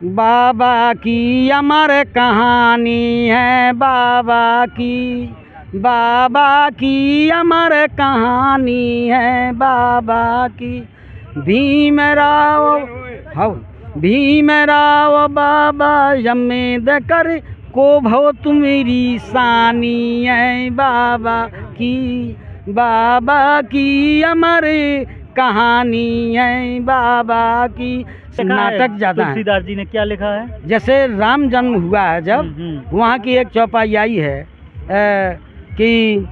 बाबा की अमर कहानी है, बाबा की अमर कहानी है, बाबा की। भीमराव बाबा यमेद कर को भो तुम्हारी सानी है, बाबा की अमर कहानी है, बाबा की। नाटक ज्यादा है। तुलसीदास जी ने क्या लिखा है? जैसे राम जन्म हुआ है जब, वहाँ की एक चौपाई आई है कि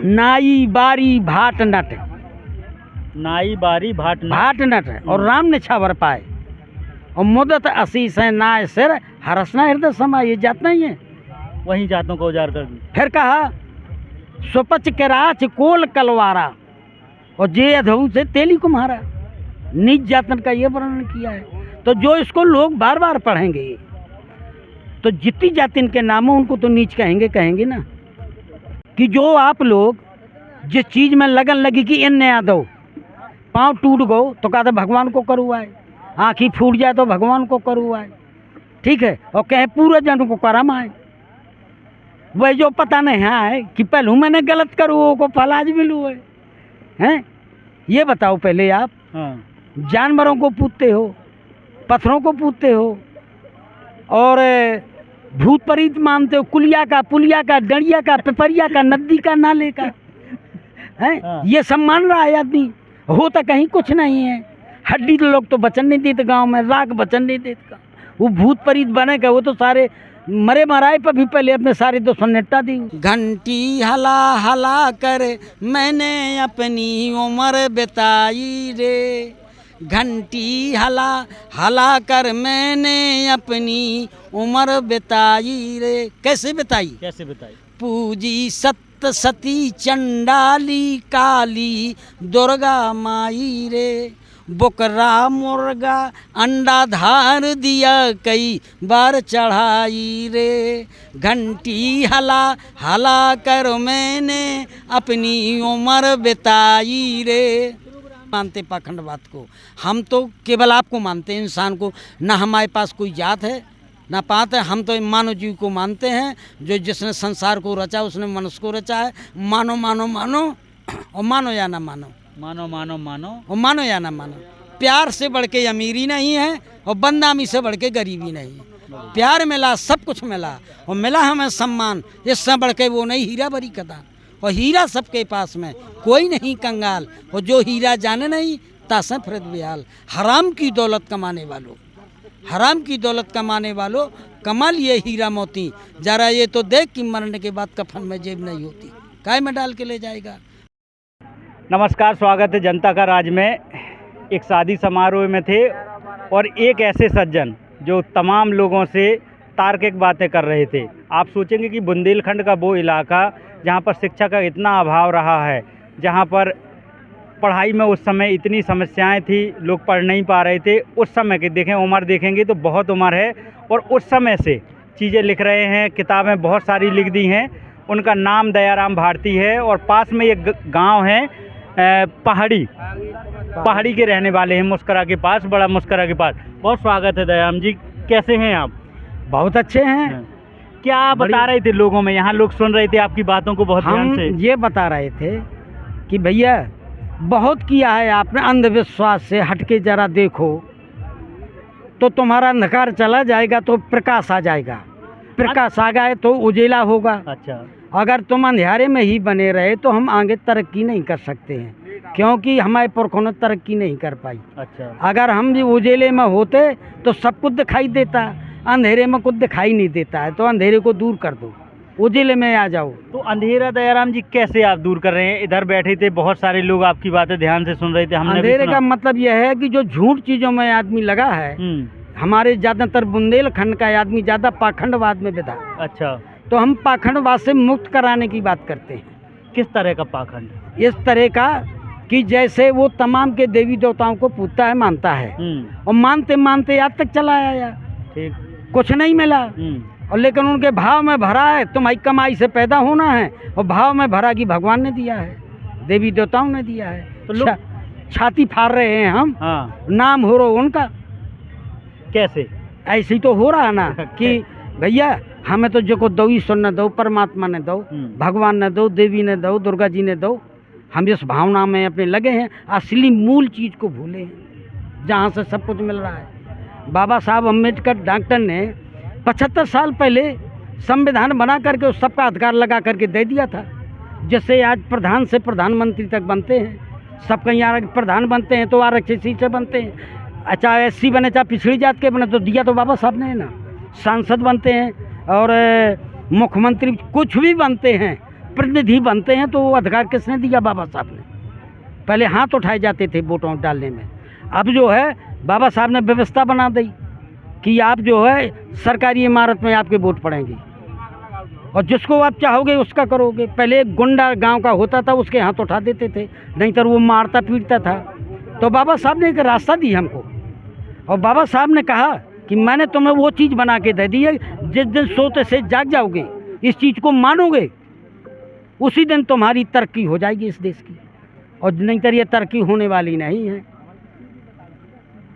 नाई बारी भाट नट, नाई बारी भाट नट और राम ने छावर पाए, और मुदत असीस है नाय सिर हरसना हृदय समा। ये जात नहीं है, वहीं जातों को उजाड़ कर दी। फिर कहा सुपच के राच कोल कलवारा और जे अधऊ से तेली कुम्हारा। नीच जातन का ये वर्णन किया है। तो जो इसको लोग बार बार पढ़ेंगे तो जितनी जाति इनके नाम हो उनको तो नीच कहेंगे ना। कि जो आप लोग जिस चीज़ में लगन लगी कि इन नया दो, पाँव टूट गो तो कहते भगवान को करवाए, आँखी फूट जाए तो भगवान को करवाए, ठीक है, और कहे पूरे जन को करम आए। वह जो पता नहीं है कि पहलू मैंने गलत करूँ को फल आज मिलू है। ये बताओ पहले आप। हाँ। जानवरों को पूछते हो, पत्थरों को पूछते हो, और भूत प्रेत मानते हो, कुलिया का, पुलिया का, डंडिया का, पिपरिया का, नदी का, नाले का है। हाँ। ये सब मान रहा है आदमी, होता कहीं कुछ नहीं है। हड्डी तो लोग तो बचन नहीं देते गांव में, राख बचन नहीं देते। वो भूत प्रेत बनेगा वो तो सारे मरे मराए पर भी पहले अपने सारे तो सन्नेटा दी। घंटी हला हला कर मैंने अपनी उम्र बिताई रे, घंटी हला हला कर मैंने अपनी उम्र बिताई रे। कैसे बिताई? पूजी सत्य सती चंडाली काली दुर्गा माई रे, बुकरा मुर्गा अंडा धार दिया कई बार चढ़ाई रे, घंटी हला हला कर मैंने अपनी उम्र बिताई रे। मानते पाखंडवाद को, हम तो केवल आपको मानते हैं, इंसान को। ना हमारे पास कोई जात है ना पात है, हम तो मानव जीव को मानते हैं। जो जिसने संसार को रचा उसने मनुष्य को रचा है। मानो मानो मानो और मानो या ना मानो, मानो मानो मानो और मानो या ना मानो। प्यार से बढ़ के अमीरी नहीं है और बदनामी से बढ़ के गरीबी नहीं है। प्यार मिला सब कुछ मिला, और मिला हमें सम्मान, इससे बढ़ के वो नहीं हीरा बरी कदा। और हीरा सबके पास में, कोई नहीं कंगाल, और जो हीरा जाने नहीं तासे फिरत बेहाल। हराम की दौलत कमाने वालों, हराम की दौलत कमाने वालों, कमा लिए हीरा मोती, जरा ये तो देख कि मरने के बाद कफन में जेब नहीं होती, काय में डाल के ले जाएगा। नमस्कार, स्वागत है जनता का राज में। एक शादी समारोह में थे और एक ऐसे सज्जन जो तमाम लोगों से तार्किक बातें कर रहे थे। आप सोचेंगे कि बुंदेलखंड का वो इलाका जहाँ पर शिक्षा का इतना अभाव रहा है, जहाँ पर पढ़ाई में उस समय इतनी समस्याएं थी, लोग पढ़ नहीं पा रहे थे। उस समय की देखें, उम्र देखेंगे तो बहुत उम्र है, और उस समय से चीज़ें लिख रहे हैं, किताबें बहुत सारी लिख दी हैं। उनका नाम दयाराम भारती है, और पास में एक गांव है पहाड़ी के रहने वाले हैं, मुस्करा के पास, बड़ा मुस्करा के पास। बहुत स्वागत है दयाराम जी, कैसे हैं आप? बहुत अच्छे हैं। क्या बता रहे थे लोगों में? यहाँ लोग सुन रहे थे आपकी बातों को बहुत ध्यान से। ये बता रहे थे कि भैया बहुत किया है आपने, अंधविश्वास से हटके जरा देखो तो तुम्हारा अंधकार चला जाएगा तो प्रकाश आ जाएगा, प्रकाश आ गए तो उजेला होगा। अच्छा, अगर तुम अंधेरे में ही बने रहे तो हम आगे तरक्की नहीं कर सकते हैं, क्योंकि हमारे पुरखों ने तरक्की नहीं कर पाई। अच्छा, अगर हम भी उजेले में होते तो सब कुछ दिखाई देता, अंधेरे में कुछ दिखाई नहीं देता है। तो अंधेरे को दूर कर दो, उजेले में आ जाओ। तो अंधेरा दयाराम जी कैसे आप दूर कर रहे हैं? इधर बैठे थे, बहुत सारे लोग आपकी बातें ध्यान से सुन रहे थे, हमने अंधेरे का मतलब यह है कि जो झूठ चीजों में आदमी लगा है, हमारे ज्यादातर बुंदेलखंड का आदमी ज्यादा पाखंडवाद में विधा। अच्छा, तो हम पाखंडवाद से मुक्त कराने की बात करते हैं। किस तरह का पाखंड? इस तरह का कि जैसे वो तमाम के देवी देवताओं को पूजता है, मानता है, और मानते मानते आज तक चला आया, ठीक, कुछ नहीं मिला, और लेकिन उनके भाव में भरा है तुम्हारी कमाई से पैदा होना है, और भाव में भरा कि भगवान ने दिया है, देवी देवताओं ने दिया है। तो लोग छाती फाड़ रहे हैं हम। हाँ। नाम हो रो उनका। कैसे? ऐसे ही तो हो रहा ना कि भैया हमें तो जो को दो ईश्वर ने दो, परमात्मा ने दो, भगवान ने दो, देवी ने दो, दुर्गा जी ने दो, हम इस भावना में अपने लगे हैं, असली मूल चीज़ को भूले हैं जहाँ से सब कुछ मिल रहा है। बाबा साहब अम्बेडकर डॉक्टर ने 75 साल पहले संविधान बना करके उस सबका अधिकार लगा करके दे दिया था, जिससे आज प्रधान से प्रधानमंत्री तक बनते हैं। सब कहीं प्रधान बनते हैं तो आरक्षित सीट से बनते हैं, चाहे SC बने चाहे पिछड़ी जात के बने, तो दिया तो बाबा साहब ने है ना। सांसद बनते हैं और मुख्यमंत्री कुछ भी बनते हैं, प्रतिनिधि बनते हैं, तो वो अधिकार किसने दिया? बाबा साहब ने। पहले हाथ उठाए जाते थे वोटों डालने में, अब जो है बाबा साहब ने व्यवस्था बना दी कि आप जो है सरकारी इमारत में आपके वोट पड़ेंगे और जिसको आप चाहोगे उसका करोगे। पहले एक गुंडा गांव का होता था, उसके हाथ उठा देते थे, नहीं तो वो मारता पीटता था। तो बाबा साहब ने एक रास्ता दी हमको, और बाबा साहब ने कहा कि मैंने तुम्हें वो चीज़ बना के दे दी है, जिस दिन सोते से जाग जाओगे, इस चीज़ को मानोगे, उसी दिन तुम्हारी तरक्की हो जाएगी इस देश की, और नहीं तो ये तरक्की होने वाली नहीं है।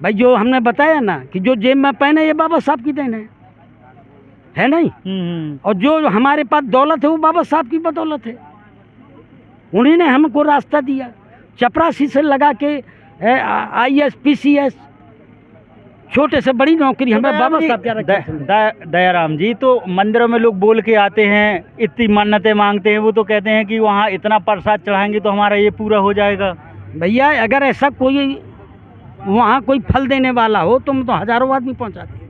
भाई जो हमने बताया ना कि जो जेब में पहने ये बाबा साहब की देन है नहीं। और जो हमारे पास दौलत है वो बाबा साहब की बदौलत है। उन्हीं ने हमको रास्ता दिया, चपरासी से लगा के IAS PCS, छोटे से बड़ी नौकरी हमें बाबा साहब क्या रखा। दयाराम जी, तो मंदिरों में लोग बोल के आते हैं, इतनी मन्नतें मांगते हैं, वो तो कहते हैं कि वहाँ इतना प्रसाद चढ़ाएंगे तो हमारा ये पूरा हो जाएगा। भैया अगर ऐसा कोई वहाँ कोई फल देने वाला हो तो हज़ारों आदमी पहुँचाते हैं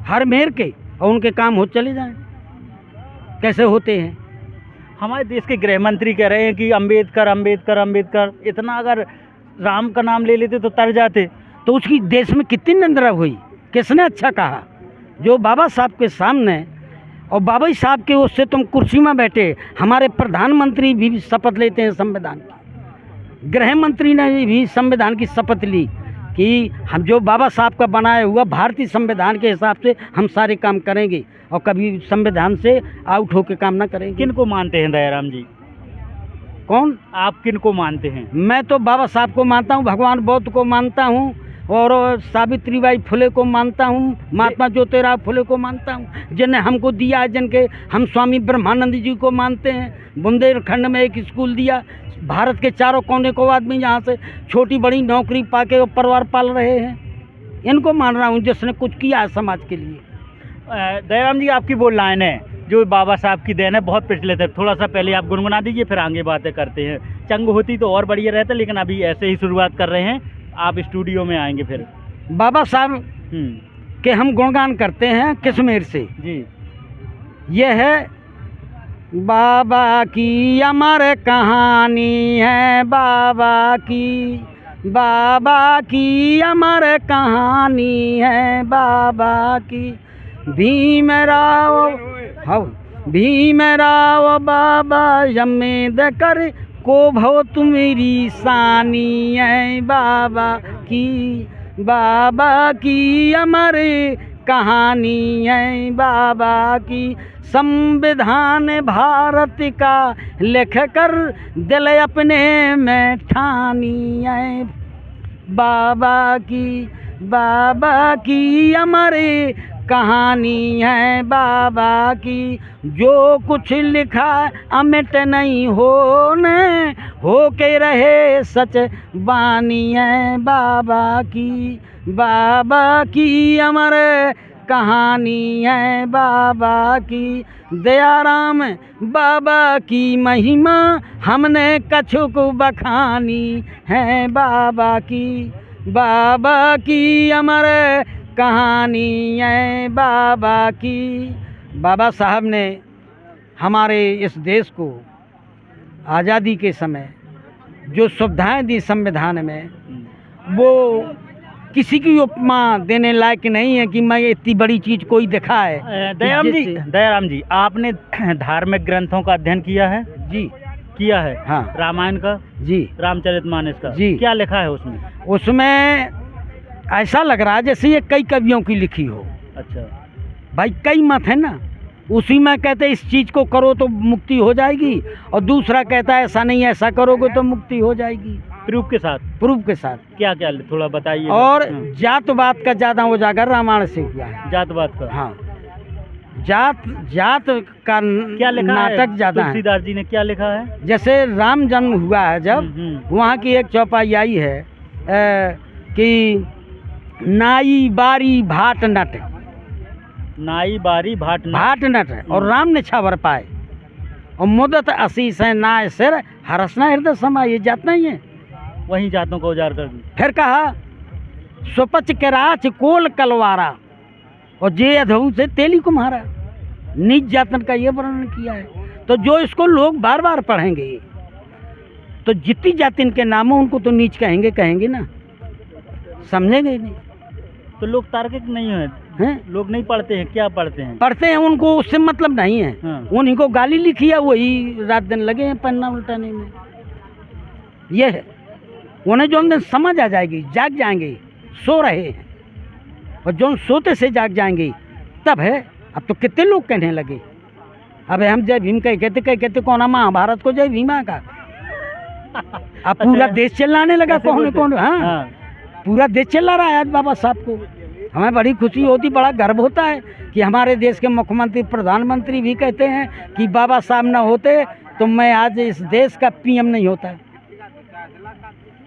हर मेहर के, और उनके काम हो चले जाएं। कैसे होते हैं? हमारे देश के गृह मंत्री कह रहे हैं कि अंबेडकर अंबेडकर अंबेडकर, इतना अगर राम का नाम ले लेते तो तर जाते। तो उसकी देश में कितनी निंदा हुई? किसने अच्छा कहा? जो बाबा साहब के सामने, और बाबा साहब के उससे तुम कुर्सी में बैठे, हमारे प्रधानमंत्री भी शपथ लेते हैं संविधान की, गृह मंत्री ने भी संविधान की शपथ ली कि हम जो बाबा साहब का बनाया हुआ भारतीय संविधान के हिसाब से हम सारे काम करेंगे और कभी संविधान से आउट होकर काम ना करेंगे। किन को मानते हैं दयाराम जी? कौन? आप किन को मानते हैं? मैं तो बाबा साहब को मानता हूँ, भगवान बुद्ध को मानता हूँ, और सावित्रीबाई फुले को मानता हूँ, महात्मा ज्योतिराव फुले को मानता हूँ, जिन्हें हमको दिया है, जिनके हम स्वामी ब्रह्मानंद जी को मानते हैं। बुंदेलखंड में एक स्कूल दिया, भारत के चारों कोने को आदमी यहाँ से छोटी बड़ी नौकरी पाके परिवार पाल रहे हैं। इनको मान रहा हूँ जिसने कुछ किया है समाज के लिए। दयाराम जी, आपकी वो लाइन है जो बाबा साहब की देन है, बहुत प्रचलित है, थोड़ा सा पहले आप गुनगुना दीजिए, फिर आगे बातें करते हैं। चंग होती तो और बढ़िया रहता, लेकिन अभी ऐसे ही शुरुआत कर रहे हैं, आप स्टूडियो में आएंगे फिर। बाबा साहब के हम गुणगान करते हैं किश्मीर से जी। ये है, बाबा की अमर कहानी है, बाबा की अमर कहानी है, बाबा की। भीमराव बाबा अम्बेडकर को भो तुम्हारी शानी है, बाबा की अमर कहानी है, बाबा की। संविधान भारत का लिख कर दिल अपने में ठानी है, बाबा की अमर कहानी है, बाबा की। जो कुछ लिखा अमिट नहीं होने, हो के रहे सच बानी है, बाबा की अमर कहानी है, बाबा की। दयाराम बाबा की महिमा हमने कछुक बखानी है, बाबा की अमर कहानी है, बाबा की। बाबा साहब ने हमारे इस देश को आज़ादी के समय जो सुविधाएं दी संविधान में, वो किसी की उपमा देने लायक नहीं है कि मैं इतनी बड़ी चीज़ कोई दिखाए। दयाराम जी, आपने धार्मिक ग्रंथों का अध्ययन किया है? जी किया है। हाँ। रामायण का? जी। रामचरितमानस का? जी। क्या लिखा है उसमें? उसमें ऐसा लग रहा है जैसे ये कई कवियों की लिखी हो। अच्छा भाई, कई मत है ना, उसी में कहते इस चीज़ को करो तो मुक्ति हो जाएगी, और दूसरा कहता है ऐसा नहीं, ऐसा करोगे तो मुक्ति हो जाएगी। प्रूफ के साथ? प्रूफ के साथ। क्या क्या थोड़ा बताइए। और जातवाद का ज़्यादा उजागर रामायण से हुआ है। जातवाद का? हाँ, जात का क्या लिखा नाटक ज़्यादा है। तुलसीदास जी ने क्या लिखा है? जैसे राम जन्म हुआ है जब, वहाँ की एक चौपाई आई है कि नाई बारी भाट नट, नाई बारी भाट नट और राम ने छावर पाए और मुदत असीस है नाय सिर हरसना हृदय समा, ये जात नहीं है। वहीं जातों को उजागर कर दी। फिर कहा सुपच केराच कोल कलवारा और जे अधऊ से तेली कुम्हारा, नीच जातन का ये वर्णन किया है। तो जो इसको लोग बार बार पढ़ेंगे तो जितनी जाति इनके नाम हो उनको तो नीच कहेंगे ना, समझेंगे ही नहीं। तो लोग तार्किक नहीं हैं? लोग नहीं पढ़ते हैं? क्या पढ़ते हैं? पढ़ते हैं, उनको उससे मतलब नहीं है। हाँ। उन्हीं को गाली लिखी है, वही रात दिन लगे हैं पन्ना उल्टाने में। ये है, उन्हें जो हमने समझ आ जाएगी, जाग जाएंगे, सो रहे हैं, और जो सोते से जाग जाएंगे तब है। अब तो कितने लोग कहने लगे, अब हम जय भीम कहते कौन महाभारत को जय भीमा का। अब पूरा देश चिल्लाने लगा, कौन। हाँ, पूरा देश चिल्ला रहा है आज बाबा साहब को। हमें बड़ी खुशी होती, बड़ा गर्व होता है कि हमारे देश के मुख्यमंत्री प्रधानमंत्री भी कहते हैं कि बाबा साहब न होते तो मैं आज इस देश का पीएम नहीं होता।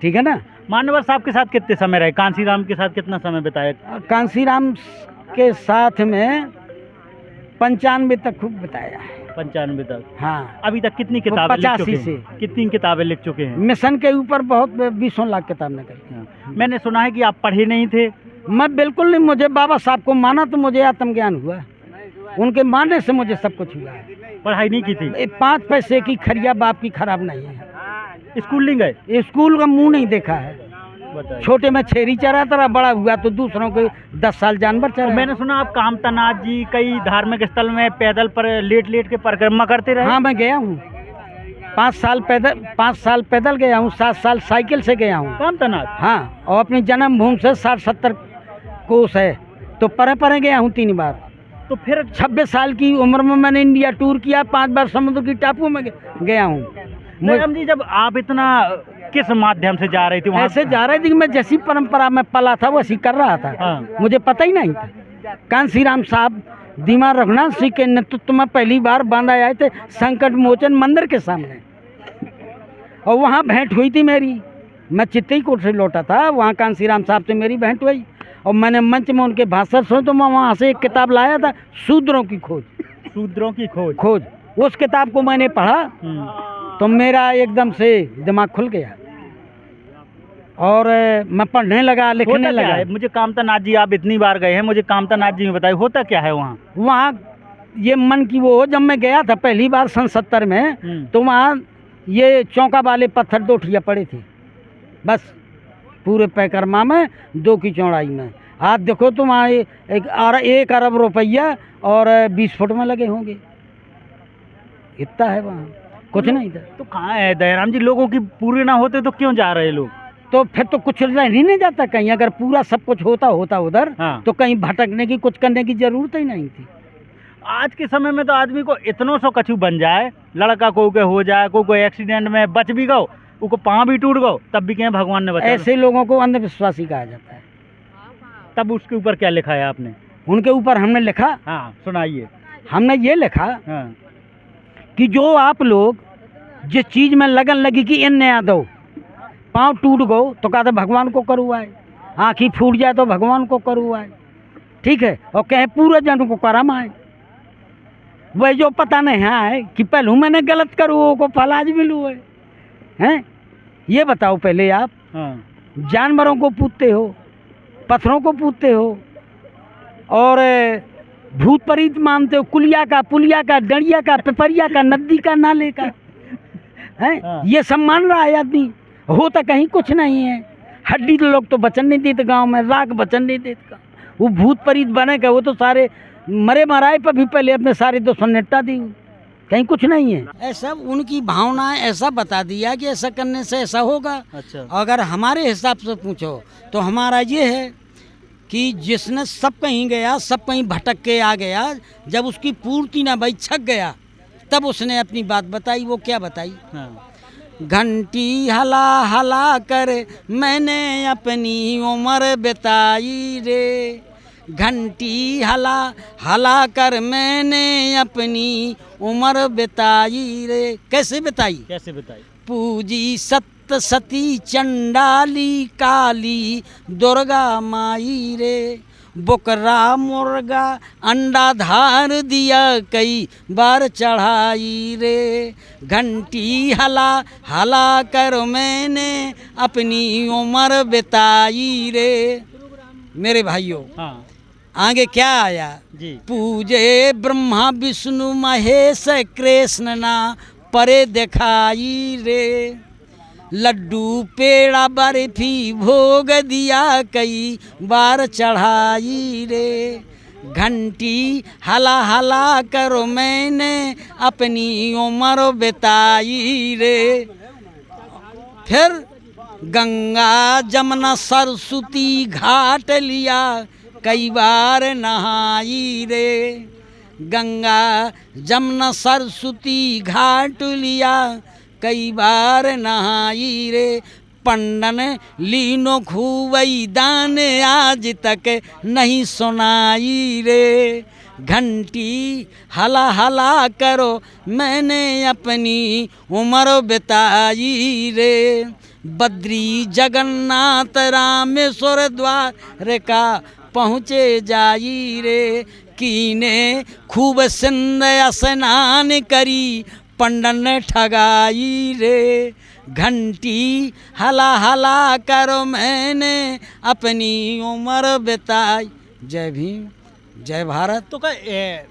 ठीक है ना। मान्यवर साहब के साथ कितने समय रहे? कांसीराम के साथ कितना समय बिताया? कांसीराम के साथ में 95 तक खूब बताया है। 95 तक? हाँ। अभी तक कितनी किताबें लिख चुके हैं? 85 से। कितनी किताबें लिख चुके हैं? मिशन के ऊपर बहुत 20 लाख किताब निकली। मैंने सुना है कि आप पढ़े नहीं थे। मैं बिल्कुल नहीं, मुझे बाबा साहब को माना तो मुझे आत्मज्ञान हुआ, उनके मानने से मुझे सब कुछ हुआ। पढ़ाई नहीं की थी? 5 पैसे की खरिया बाप की खराब नहीं है। स्कूल नहीं गए? स्कूल का मुंह नहीं देखा है। छोटे में छेरी चराता रहा, बड़ा हुआ तो दूसरों के 10 साल जानवर चरा। तो मैंने सुना आप कामतानाथ जी कई धार्मिक स्थल में पैदल पर लेट के परिक्रमा करते रहे। हाँ, मैं गया हूँ 5 साल पैदल गया हूँ, 7 साल साइकिल से गया हूँ कामतानाथ। हाँ, और अपनी जन्मभूमि से 60-70 कोस है तो परे गया हूँ 3 बार। तो फिर 26 साल की उम्र में मैंने इंडिया टूर किया, 5 बार समुद्र की टापू में गया हूँ। मैडम जी, जब आप इतना किस माध्यम से जा रही थी वहाँ? ऐसे जा रही थी कि मैं जैसी परंपरा में पला था वैसी कर रहा था। हाँ। मुझे पता ही नहीं था। कांसीराम साहब दीमा रघुनाथ सिंह के नेतृत्व में पहली बार बांधा आए थे संकट मोचन मंदिर के सामने, और वहाँ भेंट हुई थी मेरी। मैं चित्तईकोट से लौटा था, वहाँ कांसीराम साहब से मेरी भेंट हुई और मैंने मंच में उनके भाषण सुने तो मैं वहाँ से एक किताब लाया था, शूद्रों की खोज। शूद्रों की खोज। उस किताब को मैंने पढ़ा तो मेरा एकदम से दिमाग खुल गया और मैं पढ़ने लगा, लिखने लगा। मुझे कामतानाथ जी, आप इतनी बार गए हैं, मुझे कामतानाथ जी में बताइए होता क्या है वहाँ? वहाँ ये मन की वो, जब मैं गया था पहली बार 70 में तो वहाँ ये चौका वाले पत्थर 2 ठिया पड़े थे बस, पूरे परिक्रमा में 2 की चौड़ाई में। आज देखो तो वहाँ 1 अरब रुपया और 20 फुट में लगे होंगे, इतना है वहाँ, कुछ नहीं था। तो कहाँ है दयाराम जी, लोगों की पूरे ना होते तो क्यों जा रहे लोग? तो फिर तो कुछ रह ही नहीं जाता कहीं। अगर पूरा सब कुछ होता उधर, हाँ। तो कहीं भटकने की, कुछ करने की जरूरत ही नहीं थी। आज के समय में तो आदमी को इतनों सौ कछु बन जाए, लड़का को हो जाए, कोई एक्सीडेंट में बच भी गो, उनको पाँव भी टूट गो, तब भी कहें भगवान ने बचाया। ऐसे लोगों को अंधविश्वासी कहा जाता है। तब उसके ऊपर क्या लिखा है आपने? उनके ऊपर हमने लिखा, हाँ सुनाइए। हमने ये लिखा हाँ। कि जो आप लोग जिस चीज़ में लगन लगी कि इन नया दो, पाँव टूट गो तो कहते भगवान को करुआए, आँखी फूट जाए तो भगवान को करुआए, ठीक है, और कहे पूरे जन को करम आए। वही जो पता नहीं है कि पहलू मैंने गलत करूँ को फल आज मिलू है। ये बताओ पहले आप। हाँ। जानवरों को पूछते हो, पत्थरों को पूछते हो और भूत प्रेत मानते हो, कुलिया का, पुलिया का, डरिया का, पिपरिया का, नदी का, नाले का है। हाँ। ये सब मान रहा है आदमी, होता कहीं कुछ नहीं है। हड्डी तो लोग तो बचन नहीं देते गांव में, राग बचन नहीं देते। वो भूत प्रेत बने का, वो तो सारे मरे मराए पर भी पहले अपने सारे दोस्त निपटा दी, कहीं कुछ नहीं है। ऐसा उनकी भावनाएं ऐसा बता दिया कि ऐसा करने से ऐसा होगा। अच्छा। अगर हमारे हिसाब से पूछो तो हमारा ये है कि जिसने सब कहीं गया, सब कहीं भटक के आ गया, जब उसकी पूर्ति ना भाई छक गया तब उसने अपनी बात बताई। वो क्या बताई? हाँ। घंटी हला हला कर मैंने अपनी उम्र बिताई रे, घंटी हला हला कर मैंने अपनी उम्र बिताई रे। कैसे बिताई? कैसे बताइए? पूजी सत्य सती चंडाली काली दुर्गा माई रे, बुकरा मुर्गा अंडा धार दिया कई बार चढ़ाई रे, घंटी हला हला कर मैंने अपनी उम्र बिताई रे। मेरे भाइयों, हाँ आगे क्या आया? जी। पूजे ब्रह्मा विष्णु महेश कृष्ण ना परे दिखाई रे, लड्डू पेड़ा बर्फी भोग दिया कई बार चढ़ाई रे, घंटी हला हला करो मैंने अपनी उम्र बिताई रे। फिर गंगा जमुना सरस्वती घाट लिया कई बार नहाई रे, गंगा जमुना सरस्वती घाट लिया कई बार नहाई रे, पंडन लीनो खूबई दान आज तक नहीं सुनाई रे, घंटी हला हला करो मैंने अपनी उम्र बिताई रे, बद्री जगन्नाथ रामेश्वर द्वार का पहुँचे जाई रे, कीने खूब सिंध स्नान करी पंडन ठगाई रे, घंटी हला हला करो मैंने अपनी उम्र बिताई। जय भीम, जय भारत। तो क्या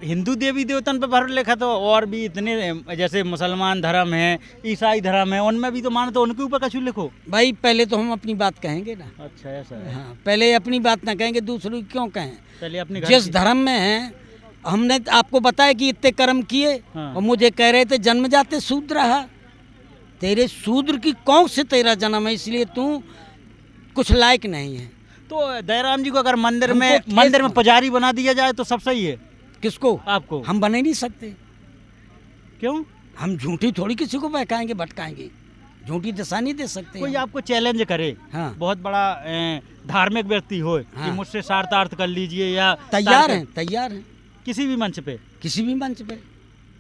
हिंदू देवी देवतन पे भर लिखा तो और भी इतने जैसे मुसलमान धर्म है, ईसाई धर्म है, उनमें भी तो मानो, तो उनके ऊपर कछु लिखो। भाई पहले तो हम अपनी बात कहेंगे ना। अच्छा ऐसा है। हाँ, पहले अपनी बात ना कहेंगे, दूसरों की क्यों कहें? चलिए अपने जिस धर्म में है, हमने आपको बताया कि इतने कर्म किए, हाँ। और मुझे कह रहे थे जन्म जाते शूद्र रहा। तेरे शूद्र की कौन से तेरा जन्म है, इसलिए तू कुछ लायक नहीं है। तो दयाराम जी को अगर मंदिर हमको में पुजारी बना दिया जाए तो सब सही है? किसको? आपको। हम बने नहीं सकते। क्यों? हम झूठी थोड़ी किसी को बहकाएंगे भटकाएंगे, झूठी दिशा नहीं दे सकते। कोई आपको चैलेंज करे, हाँ, बहुत बड़ा धार्मिक व्यक्ति हो, हाँ, कि मुझसे शार्तार्थ कर लीजिए, या तैयार हैं, तैयार हैं किसी भी मंच पे? किसी भी मंच पे।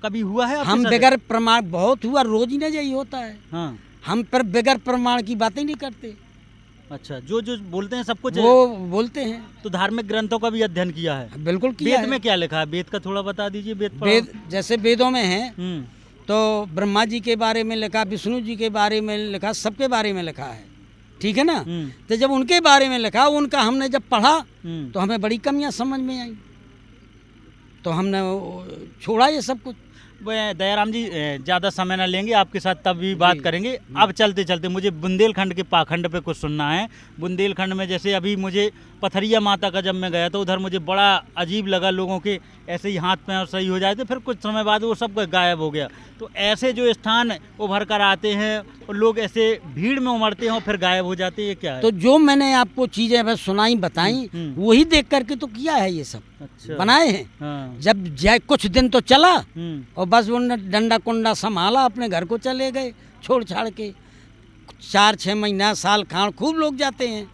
कभी हुआ है आपके हम साथ? बगैर प्रमाण, बहुत हुआ, रोज ही नहीं यही होता है। हाँ। हम पर बगैर प्रमाण की बातें नहीं करते। अच्छा, जो जो बोलते हैं सब कुछ वो बोलते हैं। तो धार्मिक ग्रंथों का भी अध्ययन किया है? बिल्कुल किया वेद है। में क्या लिखा है? वेद का थोड़ा बता दीजिए। वेद जैसे वेदों में है, हम्म, तो ब्रह्मा जी के बारे में लिखा, विष्णु जी के बारे में लिखा, सबके बारे में लिखा है, ठीक है ना। तो जब उनके बारे में लिखा, उनका हमने जब पढ़ा तो हमें बड़ी कमियां समझ में आई, तो हमने छोड़ा ये सब कुछ। दयाराम जी ज़्यादा समय ना लेंगे आपके साथ, तब भी बात करेंगे। अब चलते चलते मुझे बुंदेलखंड के पाखंड पे कुछ सुनना है। बुंदेलखंड में जैसे अभी मुझे पथरिया माता का जब मैं गया तो उधर मुझे बड़ा अजीब लगा, लोगों के ऐसे ही हाथ पैर सही हो जाए थे, फिर कुछ समय बाद वो सब गायब हो गया। तो ऐसे जो स्थान उभर कर आते हैं और लोग ऐसे भीड़ में उमड़ते हैं और फिर गायब हो जाते हैं, ये क्या है? तो जो मैंने आपको चीज़ें बस सुनाई बताई, वही देख करके तो किया है, ये सब अच्छा बनाए हैं। हाँ। जब कुछ दिन तो चला और बस उन्होंने डंडा कुंडा संभाला, अपने घर को चले गए छोड़ छाड़ के। 4-6 महीना साल खान खूब लोग जाते हैं,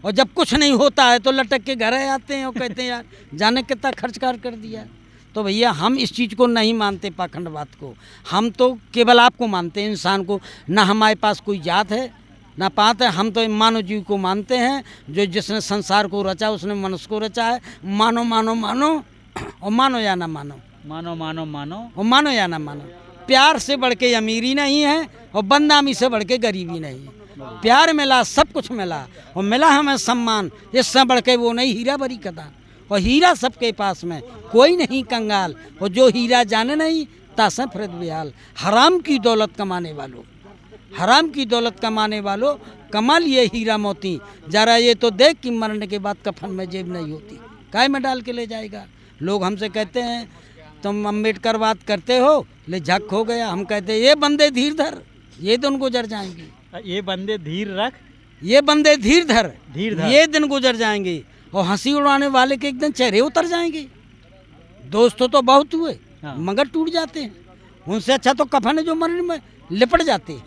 और जब कुछ नहीं होता है तो लटक के घर आते हैं और कहते हैं यार जाने कितना खर्च कर दिया। तो भैया हम इस चीज़ को नहीं मानते, पाखंडवाद को। हम तो केवल आपको मानते हैं, इंसान को। ना हमारे पास कोई जात है ना पात है, हम तो मानव जीव को मानते हैं, जो जिसने संसार को रचा उसने मनुष्य को रचा है। मानो मानो मानो, और मानो या ना मानो, मानो मानो मानो, और मानो या ना मानो। प्यार से बढ़ के अमीरी नहीं है, और बदनामी से बढ़ के गरीबी नहीं है। प्यार मिला, सब कुछ मिला, और मिला हमें सम्मान, इससे बढ़ के वो नहीं हीरा भरी खदान। और हीरा सबके पास में, कोई नहीं कंगाल, और जो हीरा जाने नहीं तासे फिरत बेहाल। हराम की दौलत कमाने वालों, हराम की दौलत कमाने वालों, कमा लिए हीरा मोती, जरा ये तो देख कि मरने के बाद कफन में जेब नहीं होती, काय में डाल के ले जाएगा। लोग हमसे कहते हैं तुम अम्बेडकर बात करते हो, ले झक हो गया। हम कहते हैं ये बंदे धीर धर, ये दिन गुजर जाएंगे। ये बंदे धीर रख, ये बंदे धीर धर, धीर धर, ये दिन गुजर जाएंगे। और हंसी उड़ाने वाले के एक दिन चेहरे उतर जाएंगे। दोस्तों तो बहुत हुए, हाँ। मगर टूट जाते हैं। उनसे अच्छा तो कफन है जो मरने में लिपट जाते हैं।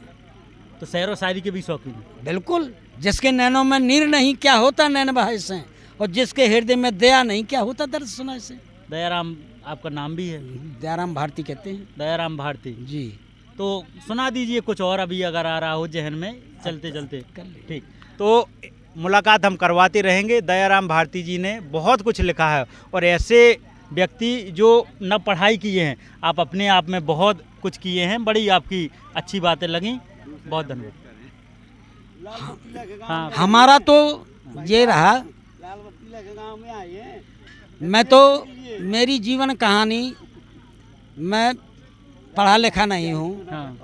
तो शेर व शायरी के भी शौकीन हैं। बिल्कुल, जिसके नैनों में नीर नहीं क्या होता नैन बहाय से, और जिसके हृदय में दया नहीं क्या होता दर्द सुनाए से। दयाराम आपका नाम भी है? दयाराम भारती कहते हैं दयाराम भारती जी। तो सुना दीजिए कुछ और अभी अगर आ रहा हो जहन में चलते चलते। कर ले। ठीक, तो मुलाकात हम करवाते रहेंगे। दयाराम भारती जी ने बहुत कुछ लिखा है और ऐसे व्यक्ति जो न पढ़ाई किए हैं, आप अपने आप में बहुत कुछ किए हैं। बड़ी आपकी अच्छी बातें लगी, बहुत धन्यवाद। हाँ, हमारा तो ये रहा, मैं तो मेरी जीवन कहानी, मैं पढ़ा लिखा नहीं हूँ हाँ,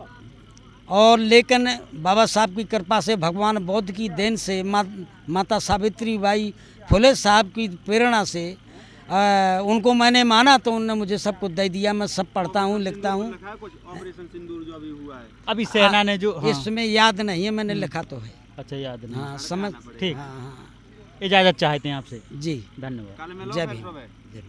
और लेकिन बाबा साहब की कृपा से, भगवान बुद्ध की देन से, माता सावित्री बाई फुले साहब की प्रेरणा से उनको मैंने माना तो उन्होंने मुझे सब कुछ दे दिया। मैं सब पढ़ता हूँ, लिखता हूँ। ऑपरेशन सिंदूर जो अभी हुआ है, अभी सेना ने जो हाँ, इसमें याद नहीं है, मैंने लिखा तो है। अच्छा याद नहीं। हाँ समझ। ठीक, हाँ हाँ इजाज़त चाहते हैं आपसे। जी, धन्यवाद। काले में जय लोग भीम। है।